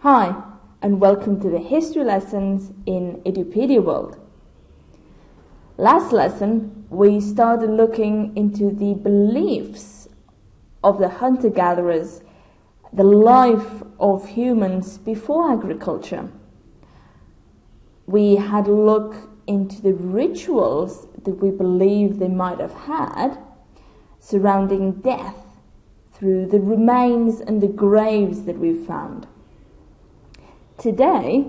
Hi, and welcome to the history lessons in Edupedia World. Last lesson, we started looking into the beliefs of the hunter-gatherers, the life of humans before agriculture. We had a look into the rituals that we believe they might have had surrounding death through the remains and the graves that we found. Today,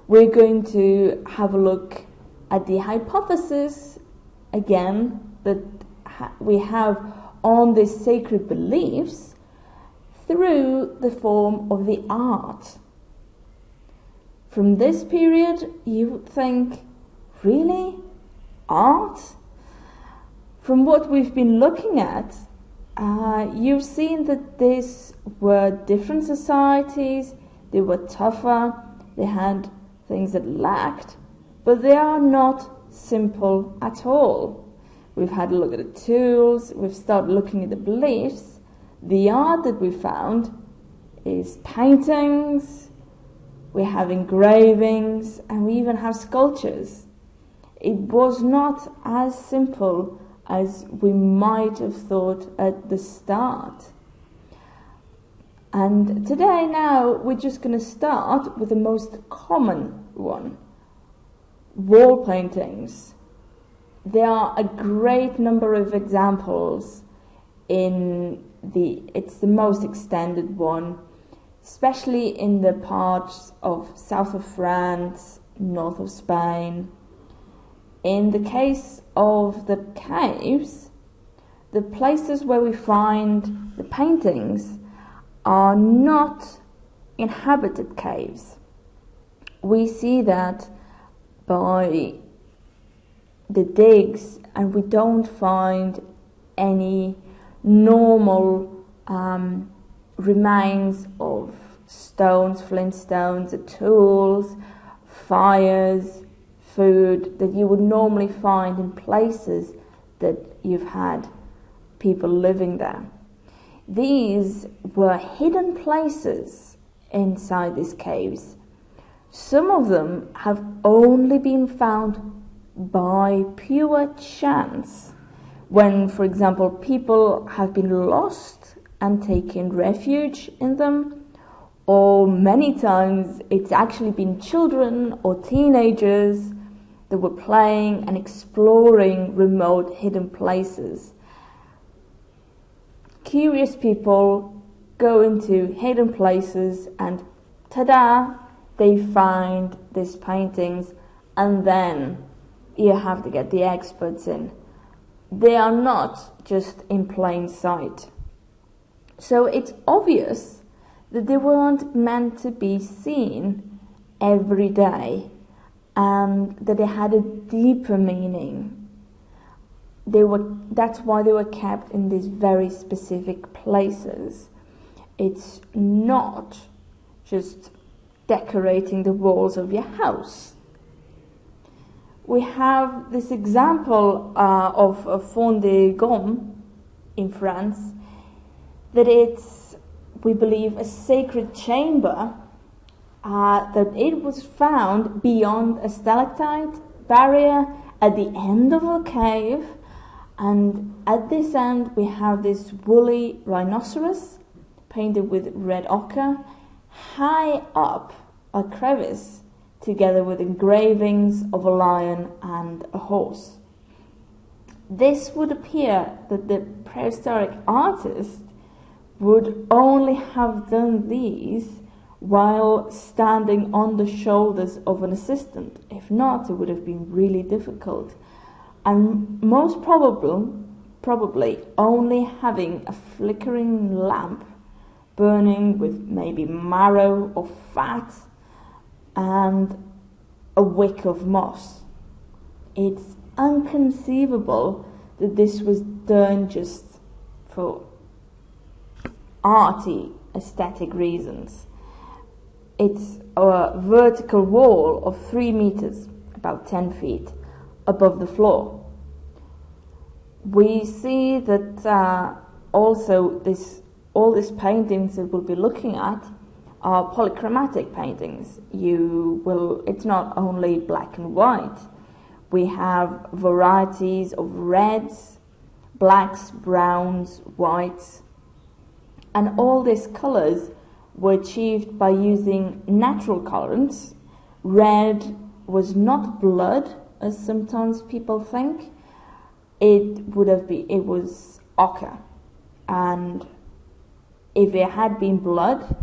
we're going to have a look at the hypothesis, again, that we have on these sacred beliefs through the form of the art. From this period, you would think, really? Art? From what we've been looking at, you've seen that these were different societies. They were tougher, they had things that lacked, but they are not simple at all. We've had a look at the tools, we've started looking at the beliefs. The art that we found is paintings, we have engravings, and we even have sculptures. It was not as simple as we might have thought at the start. And today now we're just going to start with the most common one, wall paintings. There are a great number of examples it's the most extended one, especially in the parts of south of France, north of Spain. In the case of the caves, the places where we find the paintings are not inhabited caves. We see that by the digs, and we don't find any normal remains of stones, flint stones, tools, fires, food that you would normally find in places that you've had people living there. These were hidden places inside these caves. Some of them have only been found by pure chance, when, for example, people have been lost and taken refuge in them, or many times it's actually been children or teenagers that were playing and exploring remote hidden places. Curious people go into hidden places and ta-da, they find these paintings, and then you have to get the experts in. They are not just in plain sight. So it's obvious that they weren't meant to be seen every day, and that they had a deeper meaning. That's why they were kept in these very specific places. It's not just decorating the walls of your house. We have this example of Font-De-Gaume in France, that it's, we believe, a sacred chamber, that it was found beyond a stalactite barrier at the end of a cave. And at this end, we have this woolly rhinoceros painted with red ochre, high up a crevice, together with engravings of a lion and a horse. This would appear that the prehistoric artist would only have done these while standing on the shoulders of an assistant. If not, it would have been really difficult. And most probably only having a flickering lamp burning with maybe marrow or fat and a wick of moss. It's inconceivable that this was done just for arty, aesthetic reasons. It's a vertical wall of 3 meters, about 10 feet, above the floor. We see that also all these paintings that we'll be looking at are polychromatic paintings. It's not only black and white. We have varieties of reds, blacks, browns, whites, and all these colors were achieved by using natural colorants. Red was not blood, as sometimes people think. It was ochre, and if it had been blood,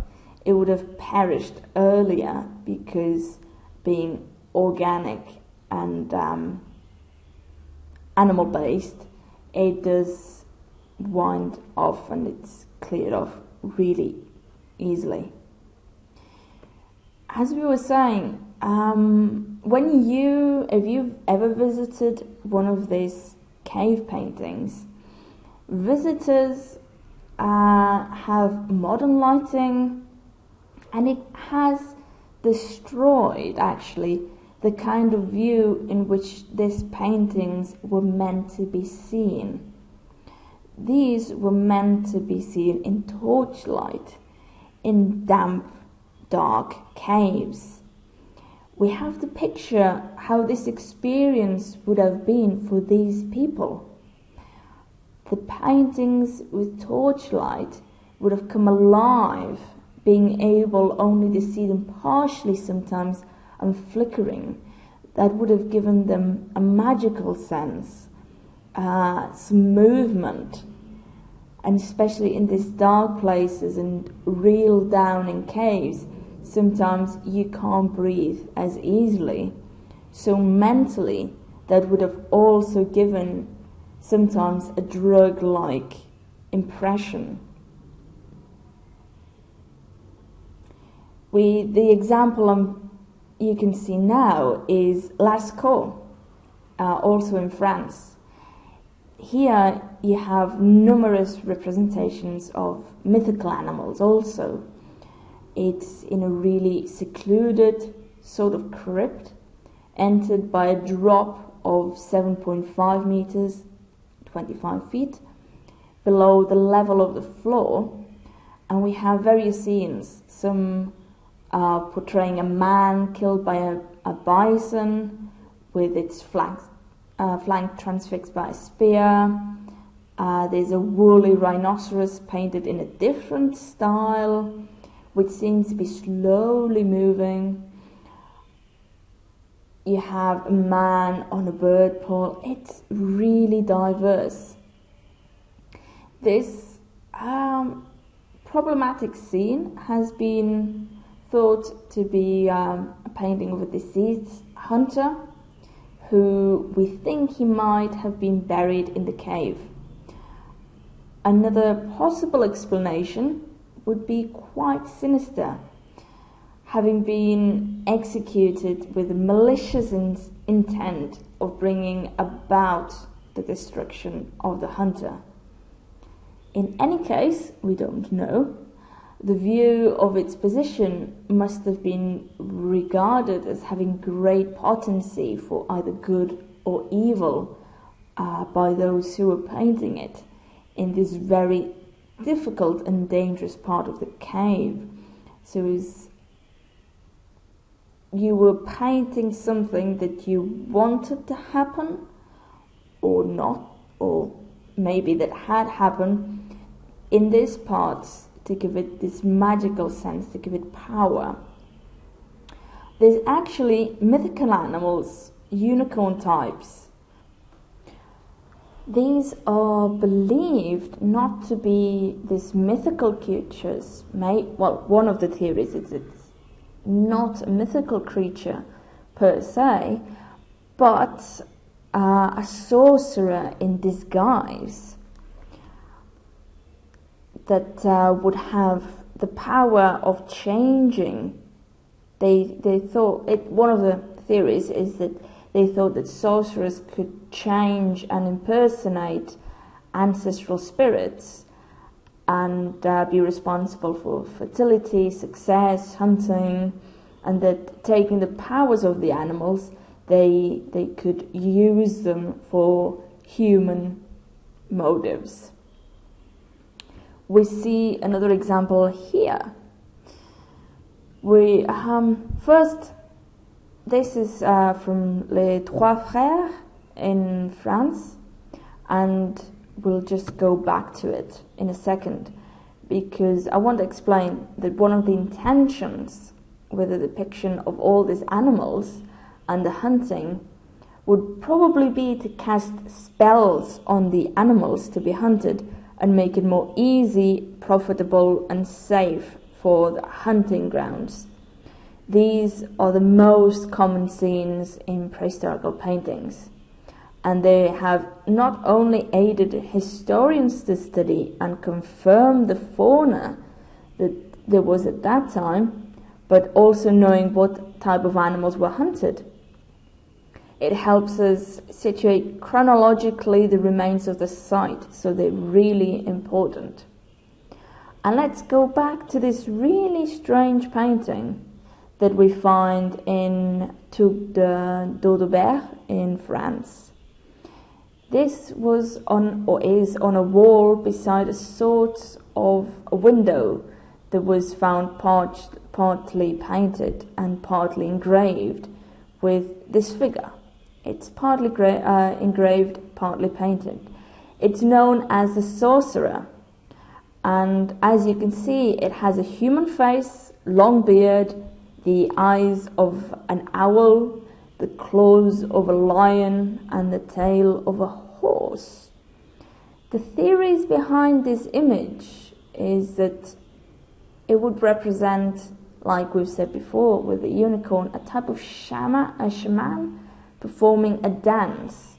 it would have perished earlier, because being organic and animal based, it does wind off and it's cleared off really easily. As we were saying, if you've ever visited one of these cave paintings, visitors have modern lighting, and it has destroyed actually the kind of view in which these paintings were meant to be seen. These were meant to be seen in torchlight, in damp, dark caves. We have to picture how this experience would have been for these people. The paintings with torchlight would have come alive, being able only to see them partially sometimes and flickering. That would have given them a magical sense, some movement, and especially in these dark places and real down in caves, sometimes you can't breathe as easily. So mentally, that would have also given sometimes a drug-like impression. The example you can see now is Lascaux, also in France. Here you have numerous representations of mythical animals also. It's in a really secluded sort of crypt, entered by a drop of 7.5 meters, 25 feet, below the level of the floor, and we have various scenes, some portraying a man killed by a bison with its flank transfixed by a spear. There's a woolly rhinoceros painted in a different style, which seems to be slowly moving. You have a man on a bird pole. It's really diverse. This problematic scene has been thought to be a painting of a deceased hunter who we think he might have been buried in the cave. Another possible explanation would be quite sinister, having been executed with a malicious intent of bringing about the destruction of the hunter. In any case, we don't know. The view of its position must have been regarded as having great potency for either good or evil by those who were painting it in this very difficult and dangerous part of the cave. So you were painting something that you wanted to happen or not, or maybe that had happened in these parts, to give it this magical sense, to give it power. There's actually mythical animals, unicorn types. These are believed not to be these mythical creatures. One of the theories is it's not a mythical creature per se, but a sorcerer in disguise that would have the power of changing. They thought one of the theories is that they thought that sorcerers could change and impersonate ancestral spirits and be responsible for fertility, success, hunting, and that taking the powers of the animals, they could use them for human motives. We see another example here. We first, this is from Les Trois Frères in France, and we'll just go back to it in a second, because I want to explain that one of the intentions with the depiction of all these animals and the hunting would probably be to cast spells on the animals to be hunted and make it more easy, profitable and safe for the hunting grounds. These are the most common scenes in prehistorical paintings, and they have not only aided historians to study and confirm the fauna that there was at that time, but also knowing what type of animals were hunted. It helps us situate chronologically the remains of the site, so they're really important. And let's go back to this really strange painting that we find in Tour de Daudebert in France. This was on, or is on, a wall beside a sort of a window that was found partly painted and partly engraved with this figure. It's partly engraved, partly painted. It's known as the Sorcerer, and as you can see, it has a human face, long beard, the eyes of an owl, the claws of a lion, and the tail of a horse. The theories behind this image is that it would represent, like we've said before with the unicorn, a type of a shaman performing a dance,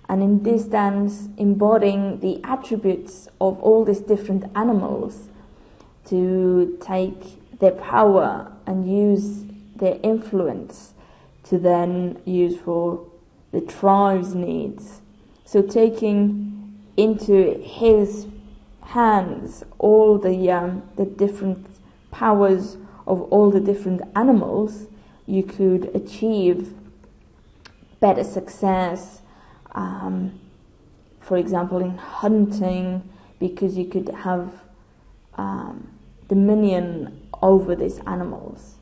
and in this dance embodying the attributes of all these different animals to take their power and use their influence to then use for the tribe's needs. So taking into his hands all the different powers of all the different animals, you could achieve better success, for example in hunting, because you could have dominion over these animals.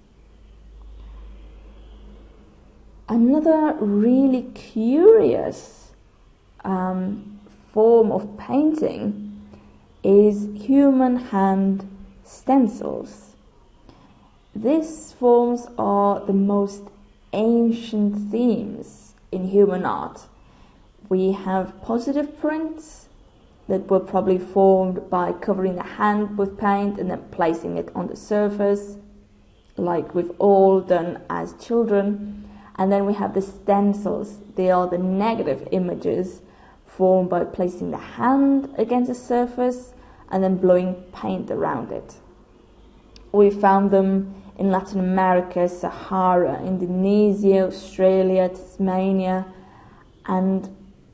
Another really curious form of painting is human hand stencils. These forms are the most ancient themes in human art. We have positive prints that were probably formed by covering the hand with paint and then placing it on the surface, like we've all done as children. And then we have the stencils. They are the negative images formed by placing the hand against the surface and then blowing paint around it. We found them in Latin America, Sahara, Indonesia, Australia, Tasmania, and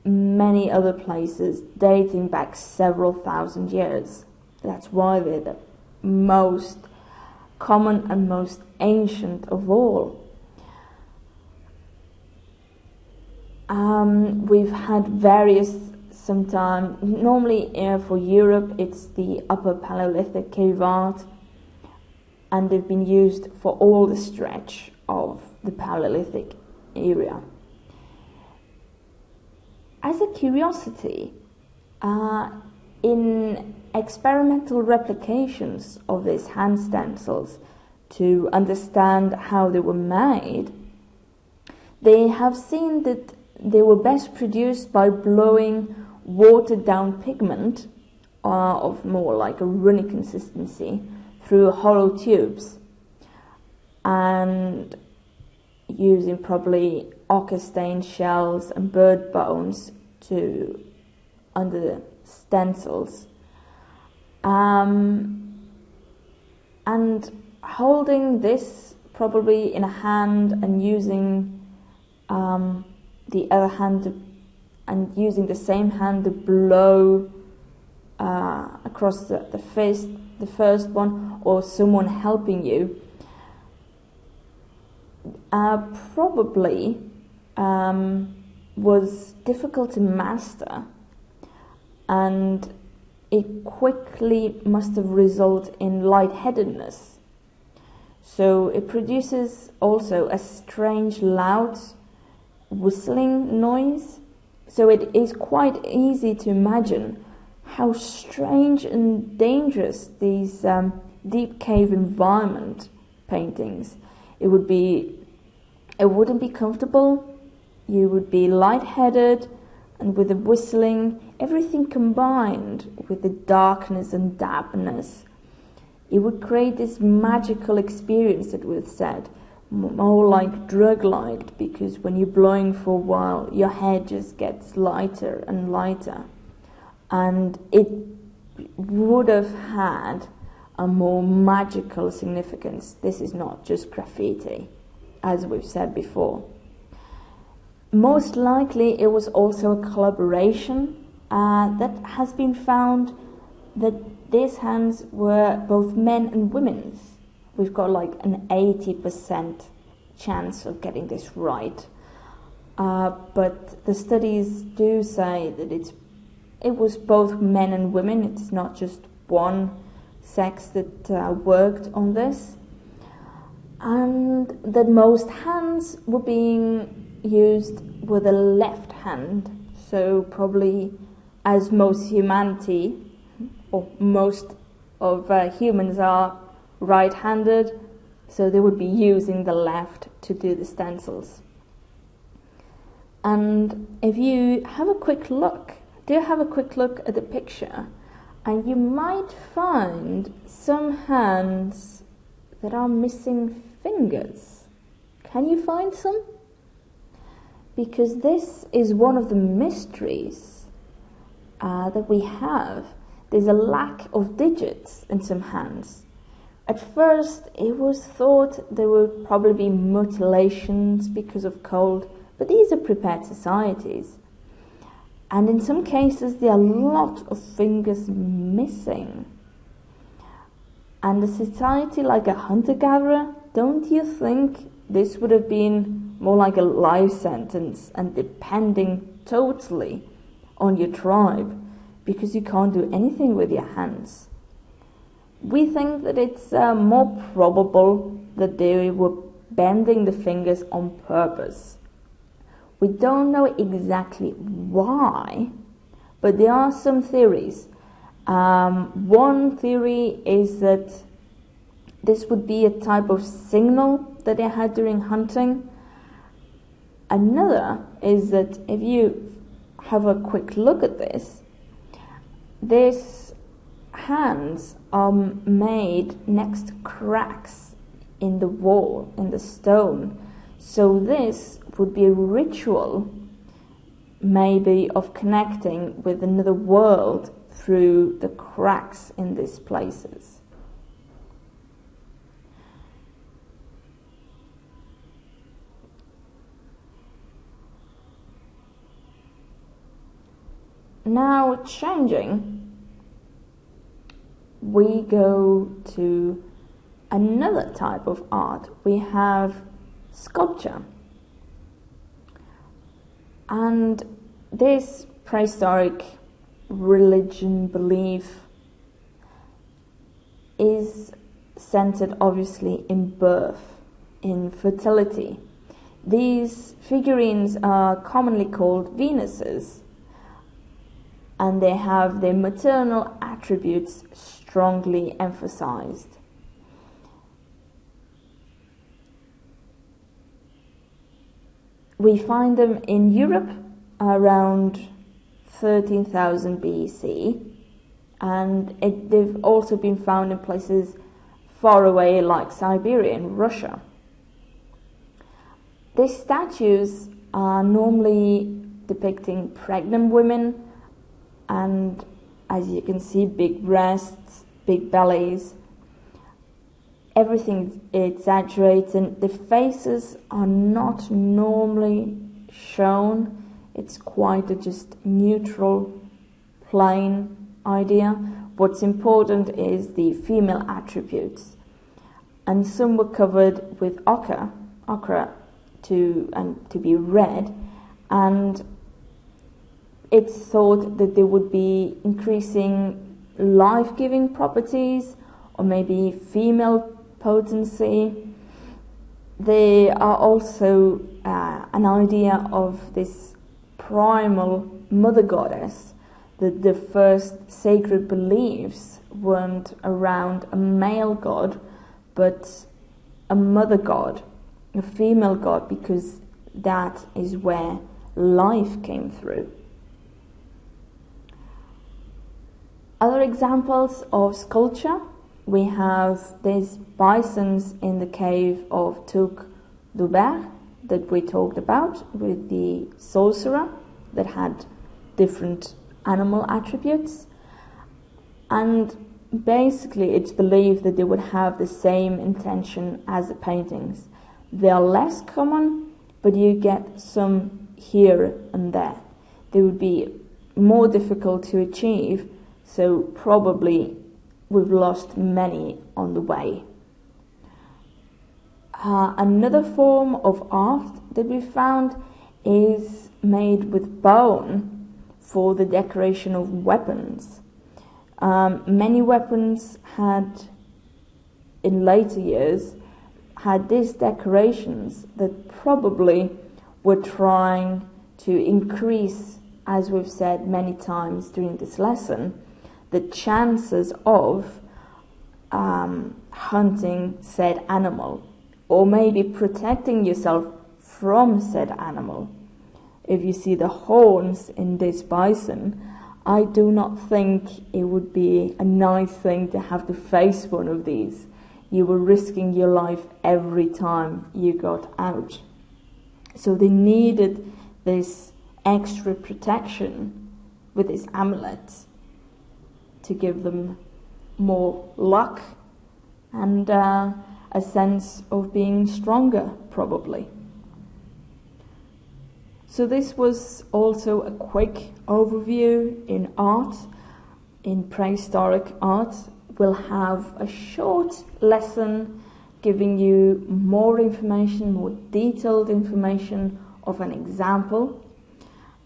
many other places dating back several thousand years. That's why they're the most common and most ancient of all. We've had various sometimes, normally for Europe it's the Upper Paleolithic cave art, and they've been used for all the stretch of the Paleolithic area. As a curiosity, in experimental replications of these hand stencils to understand how they were made, they have seen that they were best produced by blowing watered down pigment of more like a runny consistency through hollow tubes, and using probably ochre stained shells and bird bones under the stencils, and holding this probably in a hand and using the other hand and using the same hand to blow across the first one, or someone helping you, probably was difficult to master, and it quickly must have resulted in lightheadedness. So it produces also a strange loud whistling noise. So it is quite easy to imagine how strange and dangerous these deep cave environment paintings. It wouldn't be comfortable. You would be lightheaded, and with the whistling, everything combined with the darkness and dampness, it would create this magical experience that we've said, more like drug-like, because when you're blowing for a while, your head just gets lighter and lighter. And it would have had a more magical significance. This is not just graffiti, as we've said before. Most likely it was also a collaboration that has been found that these hands were both men and women's. We've got like an 80% chance of getting this right. But the studies do say that it was both men and women. It's not just one sex that worked on this. And that most hands were being used with the left hand. So probably, as most humanity, or most of humans are right-handed, so they would be using the left to do the stencils. And if you have a quick look, at the picture, and you might find some hands that are missing fingers. Can you find some? Because this is one of the mysteries that we have. There's a lack of digits in some hands. At first, it was thought there would probably be mutilations because of cold, but these are prepared societies. And in some cases, there are a lot of fingers missing. And a society like a hunter-gatherer, don't you think this would have been more like a life sentence and depending totally on your tribe, because you can't do anything with your hands? We think that it's more probable that they were bending the fingers on purpose. We don't know exactly why, but there are some theories. One theory is that this would be a type of signal that they had during hunting. Another is that if you have a quick look at this, these hands are made next to cracks in the wall, in the stone. So this would be a ritual, maybe, of connecting with another world through the cracks in these places. Now, changing, we go to another type of art. We have sculpture. And this prehistoric religion belief is centered obviously in birth, in fertility. These figurines are commonly called Venuses, and they have their maternal attributes strongly emphasized. We find them in Europe around 13,000 BC, and they've also been found in places far away like Siberia and Russia. These statues are normally depicting pregnant women, and as you can see, big breasts, big bellies. Everything is exaggerated, and the faces are not normally shown. It's quite a just neutral, plain idea. What's important is the female attributes, and some were covered with ochre to be red, and it's thought that there would be increasing life-giving properties, or maybe female potency. There are also an idea of this primal mother goddess, that the first sacred beliefs weren't around a male god, but a mother god, a female god, because that is where life came through. Other examples of sculpture, we have these bisons in the cave of Font-De-Gaume that we talked about, with the Sorcerer that had different animal attributes, and basically it's believed that they would have the same intention as the paintings. They are less common, but you get some here and there. They would be more difficult to achieve, so probably we've lost many on the way. Another form of art that we found is made with bone for the decoration of weapons. Many weapons had, in later years, had these decorations that probably were trying to increase, as we've said many times during this lesson, the chances of hunting said animal, or maybe protecting yourself from said animal. If you see the horns in this bison, I do not think it would be a nice thing to have to face one of these. You were risking your life every time you got out. So they needed this extra protection with this amulet to give them more luck and a sense of being stronger, probably. So this was also a quick overview in art, in prehistoric art. We'll have a short lesson giving you more information, more detailed information of an example.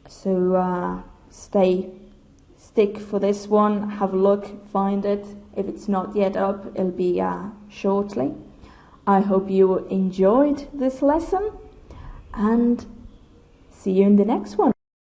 So stick for this one, have a look, find it. If it's not yet up, it'll be shortly. I hope you enjoyed this lesson, and see you in the next one.